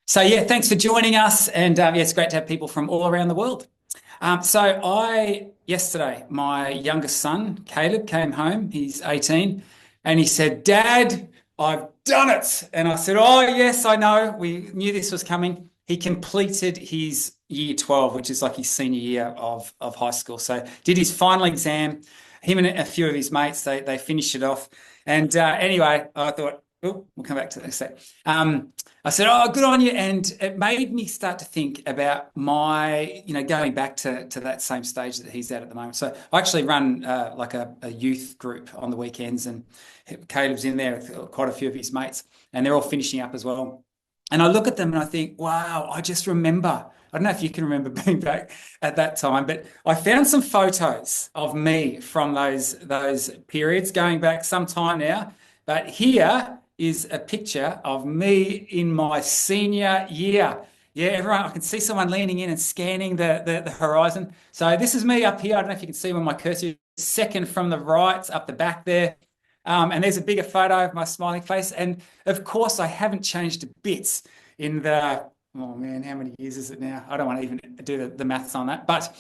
So yeah, thanks for joining us, and yeah, it's great to have people from all around the world. Yesterday, my youngest son Caleb came home. He's 18, and he said, "Dad, I've done it." And I said, "Oh yes, I know. We knew this was coming." He completed his year 12, which is like his senior year of high school. So did his final exam. Him and a few of his mates, they finished it off. And anyway, I thought, oh, we'll come back to this. I said, "Oh, good on you." And it made me start to think about going back to that same stage that he's at the moment. So I actually run like a youth group on the weekends, and Caleb's in there with quite a few of his mates, and they're all finishing up as well. And I look at them and I think, wow, I just remember. I don't know if you can remember being back at that time, but I found some photos of me from those periods going back some time now. But here is a picture of me in my senior year. Yeah, everyone, I can see someone leaning in and scanning the horizon. So this is me up here. I don't know if you can see where my cursor is, second from the right, up the back there. And there's a bigger photo of my smiling face. And of course, I haven't changed a bit in oh man, how many years is it now? I don't want to even do the maths on that. But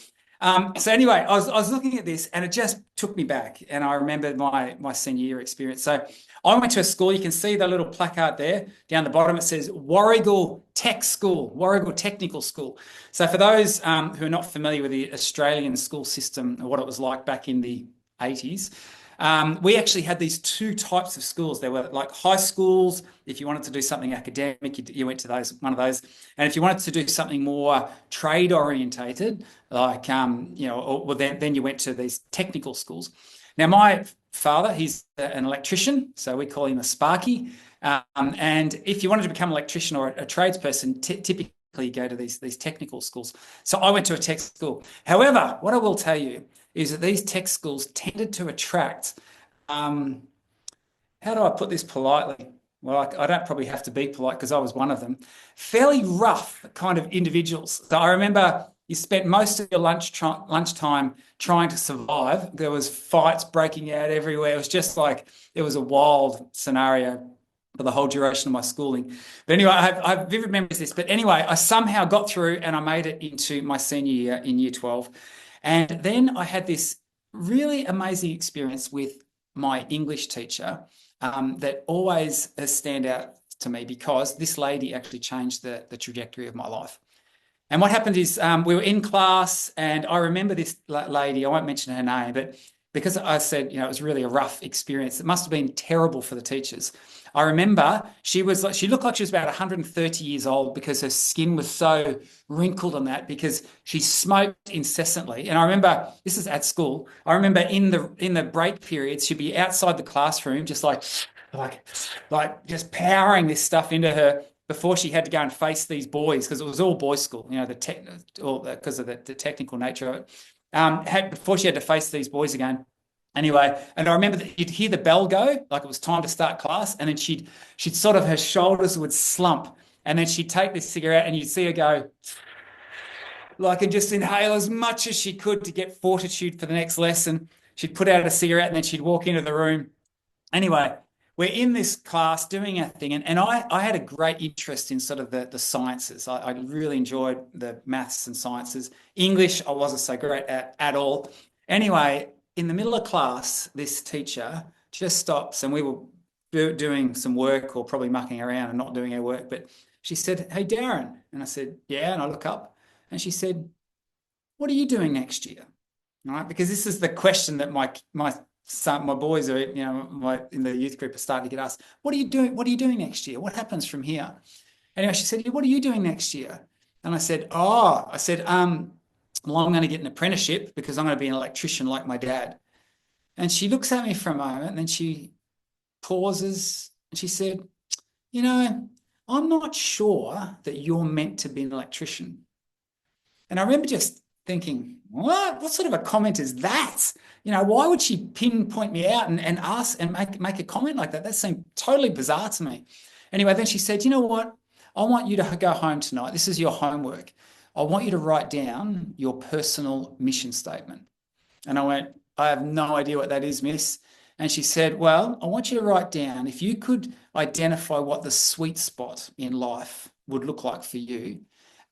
so anyway, I was looking at this and it just took me back. And I remembered my senior year experience. So I went to a school. You can see the little placard there down the bottom. It says Warragul Tech School, Warragul Technical School. So for those who are not familiar with the Australian school system or what it was like back in the 80s, we actually had these two types of schools. There were like high schools. If you wanted to do something academic, you went to one of those. And if you wanted to do something more trade orientated, like then you went to these technical schools. Now, my father, he's an electrician, so we call him a Sparky. And if you wanted to become an electrician or a tradesperson, typically you go to these technical schools. So I went to a tech school. However, what I will tell you is that these tech schools tended to attract, how do I put this politely? Well, I don't probably have to be polite because I was one of them. Fairly rough kind of individuals. So I remember you spent most of your lunchtime trying to survive. There was fights breaking out everywhere. It was just like it was a wild scenario for the whole duration of my schooling. But anyway, I have vivid memories of this. But anyway, I somehow got through and I made it into my senior year in year 12. And then I had this really amazing experience with my English teacher that always has stand out to me because this lady actually changed the trajectory of my life. And what happened is we were in class, and I remember this lady. I won't mention her name, but because I said, it was really a rough experience, it must have been terrible for the teachers. I remember she looked like she was about 130 years old because her skin was so wrinkled on that because she smoked incessantly. And I remember this is at school. I remember in the break periods, she'd be outside the classroom, just like just powering this stuff into her before she had to go and face these boys because it was all boys' school, because of the technical nature of it. Before she had to face these boys again. Anyway, and I remember that you'd hear the bell go, like it was time to start class, and then she'd sort of her shoulders would slump, and then she'd take this cigarette, and you'd see her go and just inhale as much as she could to get fortitude for the next lesson. She'd put out a cigarette, and then she'd walk into the room. Anyway, we're in this class doing our thing, and I had a great interest in sort of the sciences. I really enjoyed the maths and sciences. English, I wasn't so great at all. Anyway, in the middle of class, this teacher just stops, and we were doing some work or probably mucking around and not doing our work. But she said, "Hey, Darren." And I said, "Yeah." And I look up and she said, "What are you doing next year?" All right, because this is the question that my boys are, in the youth group are starting to get asked. What are you doing? What are you doing next year? What happens from here? Anyway, she said, "What are you doing next year?" And I said, well, I'm going to get an apprenticeship because I'm going to be an electrician like my dad. And she looks at me for a moment and then she pauses and she said, I'm not sure that you're meant to be an electrician. And I remember just thinking, what sort of a comment is that? Why would she pinpoint me out and ask and make a comment like that? That seemed totally bizarre to me. Anyway, then she said, "You know what? I want you to go home tonight. This is your homework. I want you to write down your personal mission statement." And I went, "I have no idea what that is, miss." And she said, "Well, I want you to write down if you could identify what the sweet spot in life would look like for you,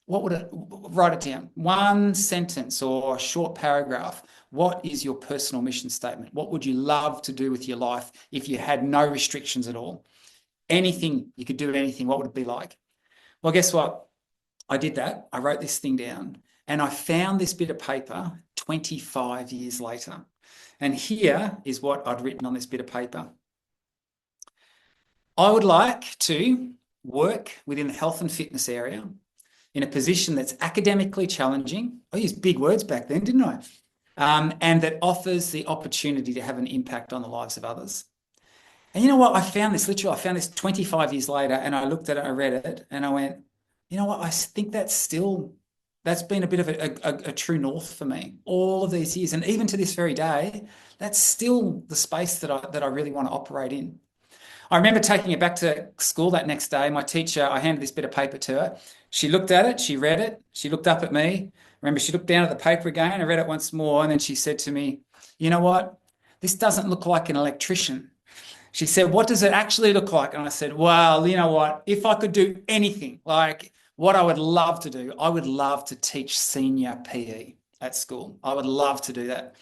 what would it, write it down, one sentence or a short paragraph. What is your personal mission statement? What would you love to do with your life if you had no restrictions at all? Anything, you could do anything. What would it be like? Well, guess what? I did that. I wrote this thing down and I found this bit of paper 25 years later. And here is what I'd written on this bit of paper. I would like to work within the health and fitness area in a position that's academically challenging. I used big words back then, didn't I? And that offers the opportunity to have an impact on the lives of others. And you know what? I found this 25 years later, and I looked at it, I read it, and I went, you know what? I think that's been a bit of a true north for me all of these years. And even to this very day, that's still the space that I really want to operate in. I remember taking it back to school that next day. My teacher, I handed this bit of paper to her. She looked at it, she read it, she looked up at me. Remember, she looked down at the paper again, I read it once more, and then she said to me, you know what? This doesn't look like an electrician. She said, what does it actually look like? And I said, well, you know what? If I could do anything, like what I would love to do, I would love to teach senior PE at school. I would love to do that.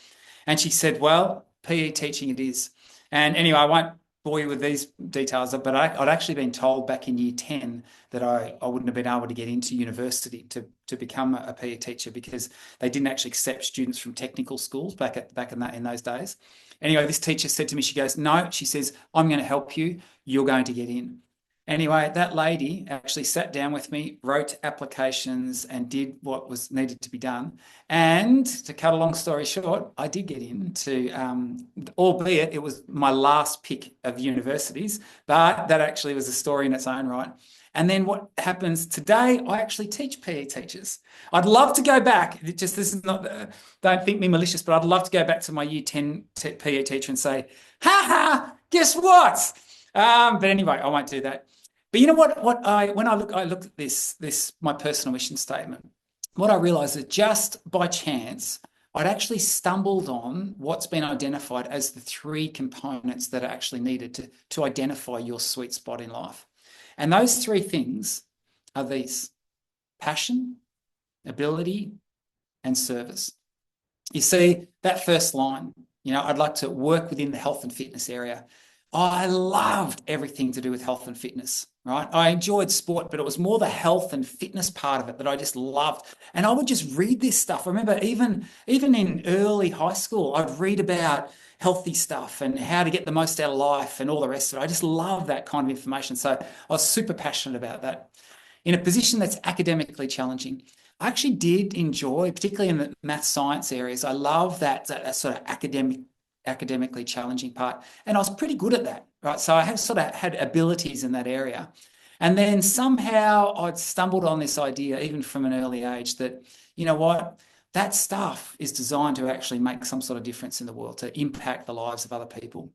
And she said, well, PE teaching it is. And anyway, I won't bore you with these details, but I'd actually been told back in year 10 that I wouldn't have been able to get into university to become a PE teacher because they didn't actually accept students from technical schools back in those days. Anyway, this teacher said to me, she goes, no, she says, I'm going to help you. You're going to get in. Anyway, that lady actually sat down with me, wrote applications and did what was needed to be done. And to cut a long story short, I did get into, albeit it was my last pick of universities, but that actually was a story in its own right. And then what happens today, I actually teach PE teachers. I'd love to go back. This is not, don't think me malicious, but I'd love to go back to my year 10 PE teacher and say, ha ha, guess what? But anyway, I won't do that. But you know what? When I looked at this my personal mission statement, what I realized is just by chance, I'd actually stumbled on what's been identified as the 3 components that are actually needed to identify your sweet spot in life. And those 3 things are these: passion, ability, and service. You see, that first line, you know, I'd like to work within the health and fitness area. I loved everything to do with health and fitness, right? I enjoyed sport, but it was more the health and fitness part of it that I just loved. And I would just read this stuff. I remember even in early high school, I'd read about healthy stuff and how to get the most out of life and all the rest of it. I just love that kind of information. So I was super passionate about that. In a position that's academically challenging, I actually did enjoy, particularly in the math science areas, I love that sort of academically challenging part. And I was pretty good at that, right? So I had abilities in that area. And then somehow I'd stumbled on this idea, even from an early age, that, you know what, that stuff is designed to actually make some sort of difference in the world, to impact the lives of other people.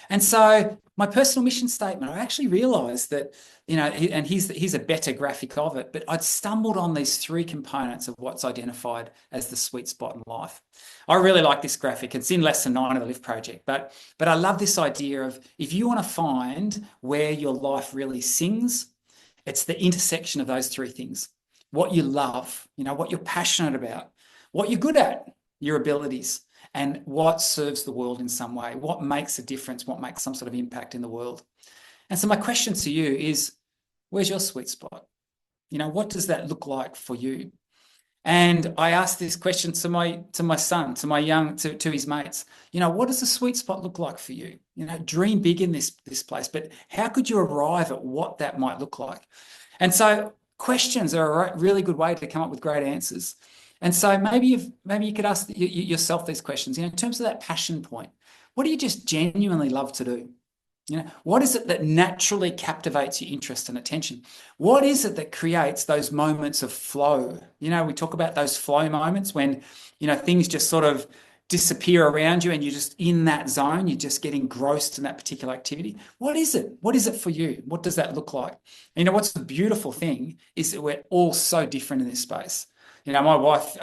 And so my personal mission statement, I actually realized that, you know, and here's a better graphic of it, but I'd stumbled on these 3 components of what's identified as the sweet spot in life. I really like this graphic. It's in lesson 9 of the Lift Project, but I love this idea of, if you want to find where your life really sings, it's the intersection of those 3 things. What you love, you know, what you're passionate about, what you're good at, your abilities, and what serves the world in some way, what makes a difference, what makes some sort of impact in the world. And so my question to you is, where's your sweet spot? You know, what does that look like for you? And I asked this question to my son, to his mates. You know, what does the sweet spot look like for you? You know, dream big in this place, but how could you arrive at what that might look like? And so questions are a really good way to come up with great answers. And so maybe you could ask yourself these questions, you know, in terms of that passion point. What do you just genuinely love to do? You know, what is it that naturally captivates your interest and attention? What is it that creates those moments of flow? You know, we talk about those flow moments when, you know, things just sort of disappear around you and you're just in that zone, you just get engrossed in that particular activity. What is it? What is it for you? What does that look like? You know, what's the beautiful thing is that we're all so different in this space. You know, my wife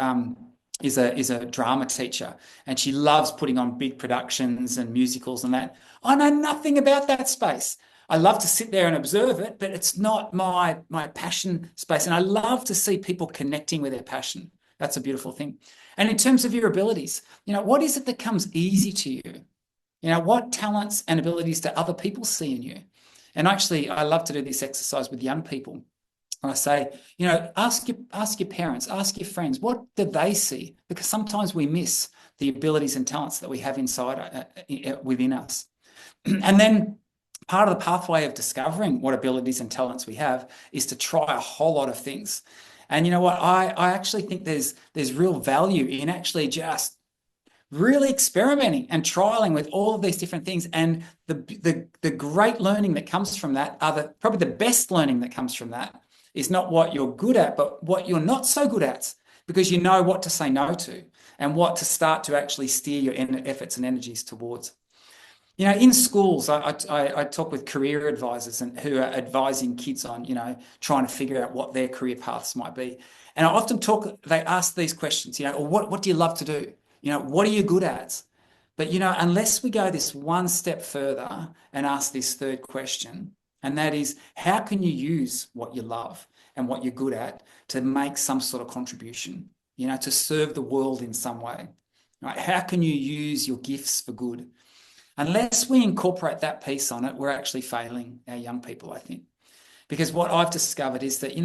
is a drama teacher and she loves putting on big productions and musicals and that. I know nothing about that space. I love to sit there and observe it, but it's not my passion space. And I love to see people connecting with their passion. That's a beautiful thing. And in terms of your abilities, what is it that comes easy to you? What talents and abilities do other people see in you? And actually, I love to do this exercise with young people. I say, ask your parents, ask your friends, what do they see? Because sometimes we miss the abilities and talents that we have inside within us. And then part of the pathway of discovering what abilities and talents we have is to try a whole lot of things. And you know what? I actually think there's real value in actually just really experimenting and trialing with all of these different things. And the great learning that comes from that probably the best learning that comes from that is not what you're good at, but what you're not so good at, because you know what to say no to and what to start to actually steer your efforts and energies towards. In schools, I talk with career advisors who are advising kids on, trying to figure out what their career paths might be. And I often they ask these questions, what do you love to do? What are you good at? But, unless we go this one step further and ask this third question, and that is, how can you use what you love and what you're good at to make some sort of contribution, to serve the world in some way, right? How can you use your gifts for good? Unless we incorporate that piece on it, we're actually failing our young people, I think. Because what I've discovered is that,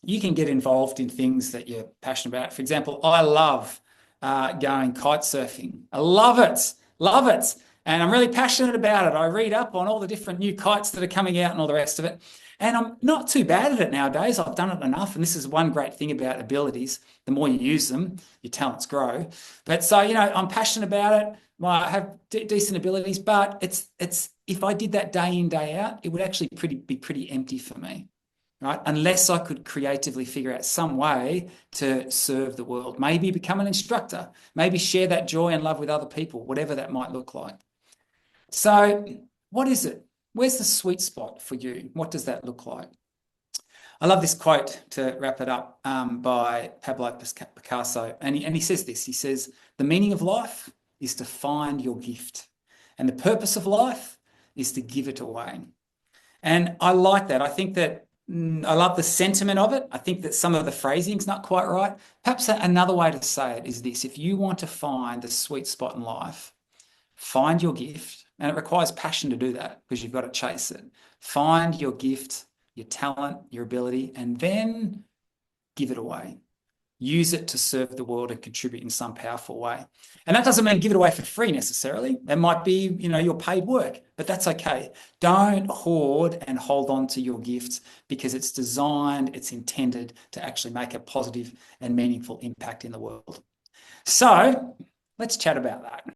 you can get involved in things that you're passionate about. For example, I love going kite surfing. I love it. And I'm really passionate about it. I read up on all the different new kites that are coming out and all the rest of it. And I'm not too bad at it nowadays. I've done it enough. And this is one great thing about abilities. The more you use them, your talents grow. But so, I'm passionate about it. I have decent abilities, but it's if I did that day in, day out, it would actually be pretty empty for me, right? Unless I could creatively figure out some way to serve the world, maybe become an instructor, maybe share that joy and love with other people, whatever that might look like. So what is it? Where's the sweet spot for you? What does that look like? I love this quote to wrap it up by Pablo Picasso. And he says this, he says, the meaning of life is to find your gift. And the purpose of life is to give it away. And I like that. I think that I love the sentiment of it. I think that some of the phrasing's not quite right. Perhaps another way to say it is this. If you want to find the sweet spot in life, find your gift. And it requires passion to do that because you've got to chase it. Find your gift, your talent, your ability, and then give it away. Use it to serve the world and contribute in some powerful way. And that doesn't mean give it away for free necessarily. It might be, your paid work, but that's okay. Don't hoard and hold on to your gifts because it's intended to actually make a positive and meaningful impact in the world. So let's chat about that.